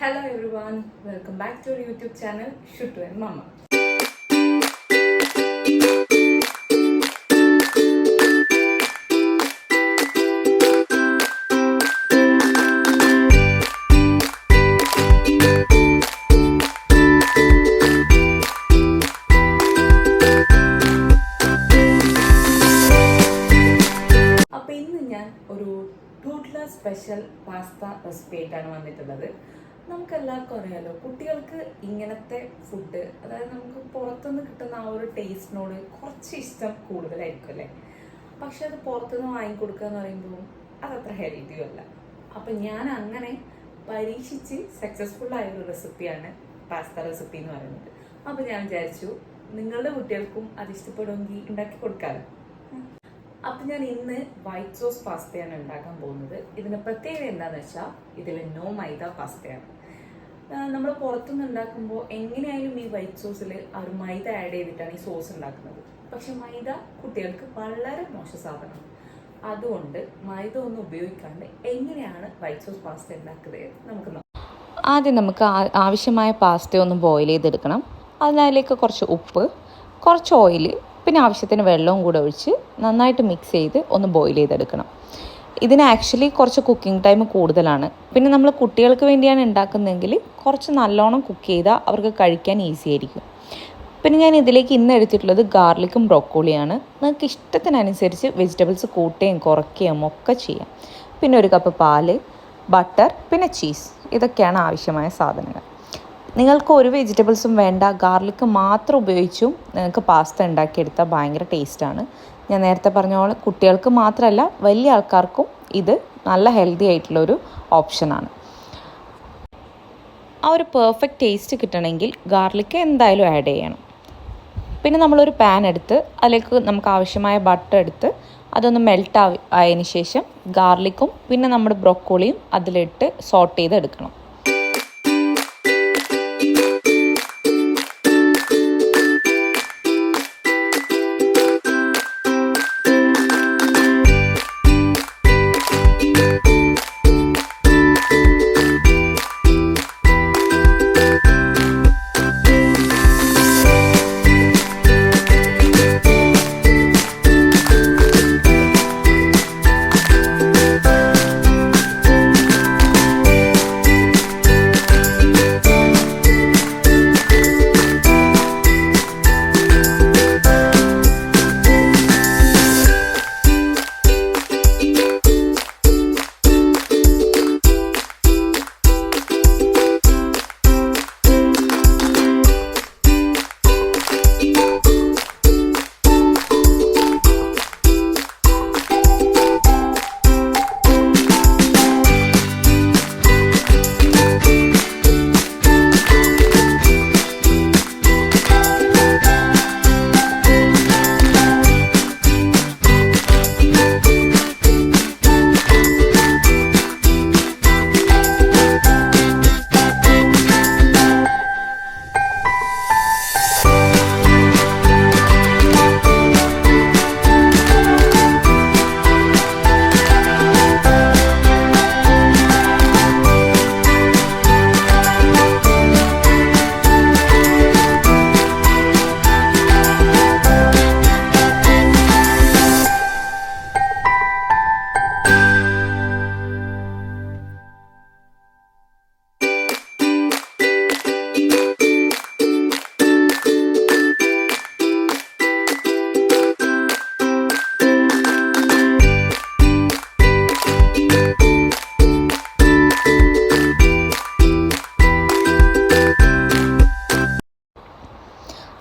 Hello everyone, welcome back to our YouTube channel Shuttu and Mama. അപ്പോൾ ഇന്ന് ഞാൻ ഒരു ടൂട്ട്ലർ സ്പെഷ്യൽ പാസ്ത റെസിപ്പി ആയിട്ടാണ് വന്നിട്ടുള്ളത്. നമുക്കെല്ലാവർക്കും അറിയാലോ, കുട്ടികൾക്ക് ഇങ്ങനത്തെ ഫുഡ്, അതായത് നമുക്ക് പുറത്തുനിന്ന് കിട്ടുന്ന ആ ഒരു ടേസ്റ്റിനോട് കുറച്ച് ഇഷ്ടം കൂടുതലായിരിക്കും അല്ലേ. പക്ഷെ അത് പുറത്തുനിന്ന് വാങ്ങിക്കൊടുക്കുക എന്ന് പറയുമ്പോൾ അതത്ര ഹെൽത്തിയും അല്ല. അപ്പം ഞാൻ അങ്ങനെ പരീക്ഷിച്ച് സക്സസ്ഫുൾ ആയ ഒരു റെസിപ്പിയാണ് പാസ്ത റെസിപ്പി എന്ന് പറയുന്നത്. അപ്പം ഞാൻ വിചാരിച്ചു നിങ്ങളുടെ കുട്ടികൾക്കും അത് ഇഷ്ടപ്പെടുമെങ്കിൽ ഉണ്ടാക്കി കൊടുക്കാമല്ലോ. അപ്പം ഞാൻ ഇന്ന് വൈറ്റ് സോസ് പാസ്തയാണ് ഉണ്ടാക്കാൻ പോകുന്നത്. ഇതിന് പ്രത്യേകത എന്താണെന്ന് വെച്ചാൽ ഇതിൽ നോ മൈദ പാസ്തയാണ്. നമ്മൾ പുറത്തുനിന്ന് ഉണ്ടാക്കുമ്പോൾ എങ്ങനെയായാലും ഈ വൈറ്റ് സോസിൽ ആ ഒരു മൈദ ആഡ് ചെയ്തിട്ടാണ് ഈ സോസ് ഉണ്ടാക്കുന്നത്. പക്ഷെ മൈദ കുട്ടികൾക്ക് വളരെ മോശം സാധനമാണ്. അതുകൊണ്ട് മൈദ ഒന്നും ഉപയോഗിക്കാണ്ട് എങ്ങനെയാണ് വൈറ്റ് സോസ് പാസ്ത ഉണ്ടാക്കുന്നത് നമുക്ക് നോക്കാം. ആദ്യം നമുക്ക് ആവശ്യമായ പാസ്ത ഒന്ന് ബോയിൽ ചെയ്തെടുക്കണം. അതിലേക്ക് കുറച്ച് ഉപ്പ്, കുറച്ച് ഓയിൽ, പിന്നെ ആവശ്യത്തിന് വെള്ളവും കൂടെ ഒഴിച്ച് നന്നായിട്ട് മിക്സ് ചെയ്ത് ഒന്ന് ബോയിൽ ചെയ്തെടുക്കണം. ഇതിന് ആക്ച്വലി കുറച്ച് കുക്കിംഗ് ടൈം കൂടുതലാണ്. പിന്നെ നമ്മൾ കുട്ടികൾക്ക് വേണ്ടിയാണ് ഉണ്ടാക്കുന്നതെങ്കിൽ കുറച്ച് നല്ലോണം കുക്ക് ചെയ്താൽ അവർക്ക് കഴിക്കാൻ ഈസി ആയിരിക്കും. പിന്നെ ഞാൻ ഇതിലേക്ക് ഇന്ന് എടുത്തിട്ടുള്ളത് ഗാർലിക്കും ബ്രോക്കോളിയാണ്. നിങ്ങൾക്ക് ഇഷ്ടത്തിനനുസരിച്ച് വെജിറ്റബിൾസ് കൂട്ടുകയും കുറയ്ക്കുകയും ഒക്കെ ചെയ്യാം. പിന്നെ ഒരു കപ്പ് പാല്, ബട്ടർ, പിന്നെ ചീസ്, ഇതൊക്കെയാണ് ആവശ്യമായ സാധനങ്ങൾ. നിങ്ങൾക്ക് ഒരു വെജിറ്റബിൾസും വേണ്ട, ഗാർലിക്ക് മാത്രം ഉപയോഗിച്ചും നിങ്ങൾക്ക് പാസ്ത ഉണ്ടാക്കിയെടുത്താൽ ഭയങ്കര ടേസ്റ്റാണ്. ഞാൻ നേരത്തെ പറഞ്ഞ പോലെ കുട്ടികൾക്ക് മാത്രമല്ല വലിയ ആൾക്കാർക്കും ഇത് നല്ല ഹെൽത്തി ആയിട്ടുള്ളൊരു ഓപ്ഷനാണ്. ആ ഒരു പെർഫെക്റ്റ് ടേസ്റ്റ് കിട്ടണമെങ്കിൽ ഗാർലിക്ക് എന്തായാലും ആഡ് ചെയ്യണം. പിന്നെ നമ്മളൊരു പാൻ എടുത്ത് അതിലേക്ക് നമുക്ക് ആവശ്യമായ ബട്ടർ എടുത്ത് അതൊന്ന് മെൽറ്റ് ആയതിന് ശേഷം ഗാർലിക്കും പിന്നെ നമ്മുടെ ബ്രോക്കോളിയും അതിലിട്ട് സോട്ട് ചെയ്തെടുക്കണം.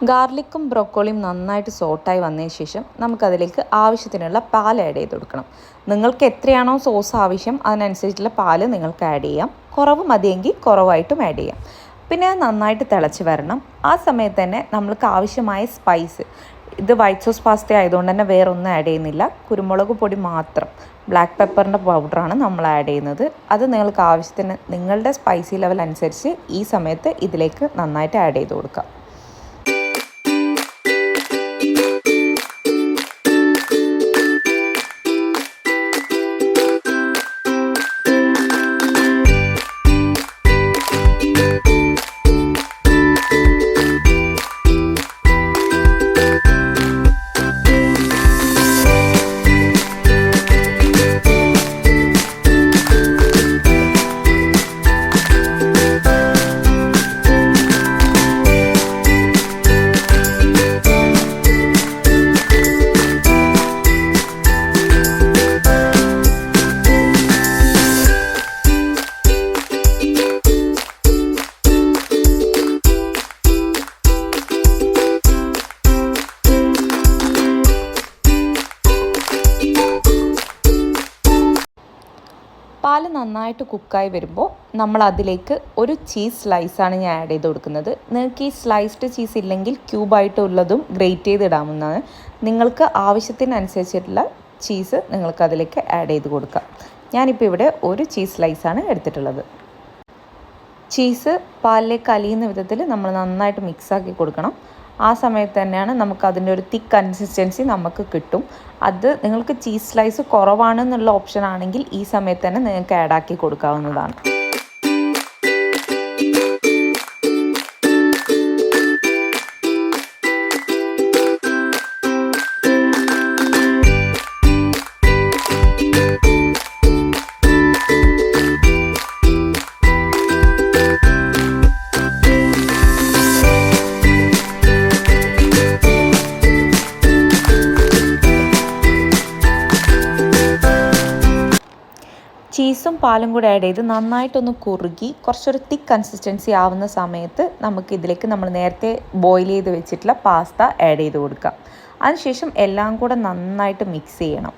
ഗാർലിക്കും ബ്രോക്കോളിയും നന്നായിട്ട് സോട്ടായി വന്നതിന് ശേഷം നമുക്കതിലേക്ക് ആവശ്യത്തിനുള്ള പാൽ ആഡ് ചെയ്ത് കൊടുക്കണം. നിങ്ങൾക്ക് എത്രയാണോ സോസ് ആവശ്യം അതിനനുസരിച്ചുള്ള പാൽ നിങ്ങൾക്ക് ആഡ് ചെയ്യാം. കുറവ് മതിയെങ്കിൽ കുറവായിട്ടും ആഡ് ചെയ്യാം. പിന്നെ നന്നായിട്ട് തിളച്ച് വരണം. ആ സമയത്ത് തന്നെ നമ്മൾക്ക് ആവശ്യമായ സ്പൈസ്, ഇത് വൈറ്റ് സോസ് പാസ്ത ആയതുകൊണ്ട് തന്നെ വേറെ ഒന്നും ആഡ് ചെയ്യുന്നില്ല. കുരുമുളക് പൊടി മാത്രം, ബ്ലാക്ക് പെപ്പറിൻ്റെ പൗഡറാണ് നമ്മൾ ആഡ് ചെയ്യുന്നത്. അത് നിങ്ങൾക്ക് ആവശ്യത്തിന് നിങ്ങളുടെ സ്പൈസി ലെവൽ അനുസരിച്ച് ഈ സമയത്ത് ഇതിലേക്ക് നന്നായിട്ട് ആഡ് ചെയ്ത് കൊടുക്കാം. നന്നായിട്ട് കുക്കായി വരുമ്പോൾ നമ്മൾ അതിലേക്ക് ഒരു ചീസ് സ്ലൈസാണ് ഞാൻ ആഡ് ചെയ്ത് കൊടുക്കുന്നത്. നിങ്ങൾക്ക് ഈ സ്ലൈസ്ഡ് ചീസ് ഇല്ലെങ്കിൽ ക്യൂബായിട്ടുള്ളതും ഗ്രേറ്റ് ചെയ്ത് ഇടാവുന്നതാണ്. നിങ്ങൾക്ക് ആവശ്യത്തിനനുസരിച്ചിട്ടുള്ള ചീസ് നിങ്ങൾക്ക് അതിലേക്ക് ആഡ് ചെയ്ത് കൊടുക്കാം. ഞാനിപ്പോൾ ഇവിടെ ഒരു ചീസ് സ്ലൈസാണ് എടുത്തിട്ടുള്ളത്. ചീസ് പാലിലേക്ക് അലിയുന്ന വിധത്തിൽ നമ്മൾ നന്നായിട്ട് മിക്സാക്കി കൊടുക്കണം. ആ സമയത്ത് തന്നെയാണ് നമുക്ക് അതിൻ്റെ ഒരു തിക്ക് കൺസിസ്റ്റൻസി നമുക്ക് കിട്ടും. അത് നിങ്ങൾക്ക് ചീസ് സ്ലൈസ് കുറവാണെന്നുള്ള ഓപ്ഷൻ ആണെങ്കിൽ ഈ സമയത്ത് തന്നെ നിങ്ങൾക്ക് ആഡാക്കി കൊടുക്കാവുന്നതാണ്. ചീസും പാലും കൂടെ ആഡ് ചെയ്ത് നന്നായിട്ടൊന്ന് കുറുകി കുറച്ചൊരു തിക്ക് കൺസിസ്റ്റൻസി ആവുന്ന സമയത്ത് നമുക്ക് ഇതിലേക്ക് നമ്മൾ നേരത്തെ ബോയിൽ ചെയ്ത് വെച്ചിട്ടുള്ള പാസ്ത ആഡ് ചെയ്ത് കൊടുക്കാം. അതിനുശേഷം എല്ലാം കൂടെ നന്നായിട്ട് മിക്സ് ചെയ്യണം.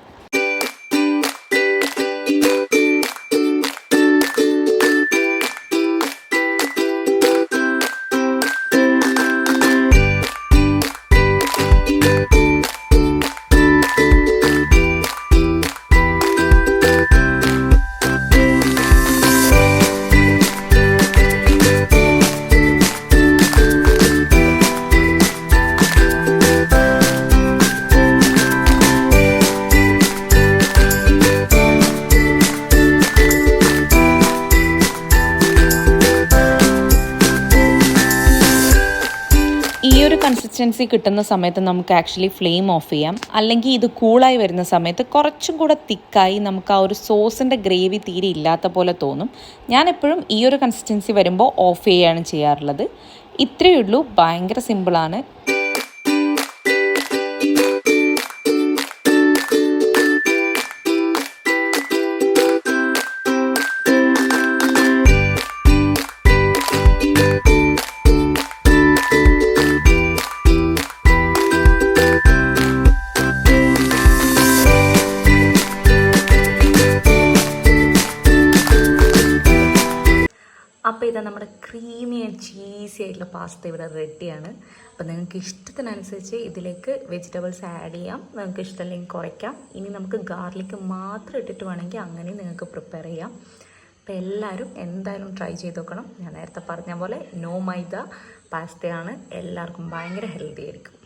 ഈ ഒരു കൺസിസ്റ്റൻസി കിട്ടുന്ന സമയത്ത് നമുക്ക് ആക്ച്വലി ഫ്ലെയിം ഓഫ് ചെയ്യാം. അല്ലെങ്കിൽ ഇത് കൂളായി വരുന്ന സമയത്ത് കുറച്ചും കൂടെ തിക്കായി നമുക്ക് ആ ഒരു സോസിൻ്റെ ഗ്രേവി തീരെ ഇല്ലാത്ത പോലെ തോന്നും. ഞാനെപ്പോഴും ഈ ഒരു കൺസിസ്റ്റൻസി വരുമ്പോൾ ഓഫ് ചെയ്യുകയാണ് ചെയ്യാറുള്ളത്. ഇത്രയേ ഉള്ളൂ, ഭയങ്കര സിമ്പിളാണ്. അപ്പോൾ ഇതാ നമ്മുടെ ക്രീമി ആൻഡ് ചീസി ആയിട്ടുള്ള പാസ്ത ഇവിടെ റെഡിയാണ്. അപ്പോൾ നിങ്ങൾക്ക് ഇഷ്ടത്തിനനുസരിച്ച് ഇതിലേക്ക് വെജിറ്റബിൾസ് ആഡ് ചെയ്യാം. നിങ്ങൾക്ക് ഇഷ്ടമല്ലെങ്കിൽ കുറയ്ക്കാം. ഇനി നമുക്ക് ഗാർലിക്ക് മാത്രം ഇട്ടിട്ട് വേണമെങ്കിൽ അങ്ങനെ നിങ്ങൾക്ക് പ്രിപ്പയർ ചെയ്യാം. അപ്പോൾ എല്ലാവരും എന്തായാലും ട്രൈ ചെയ്ത് നോക്കണം. ഞാൻ നേരത്തെ പറഞ്ഞ പോലെ നോ മൈദ പാസ്തയാണ്. എല്ലാവർക്കും ഭയങ്കര ഹെൽത്തി ആയിരിക്കും.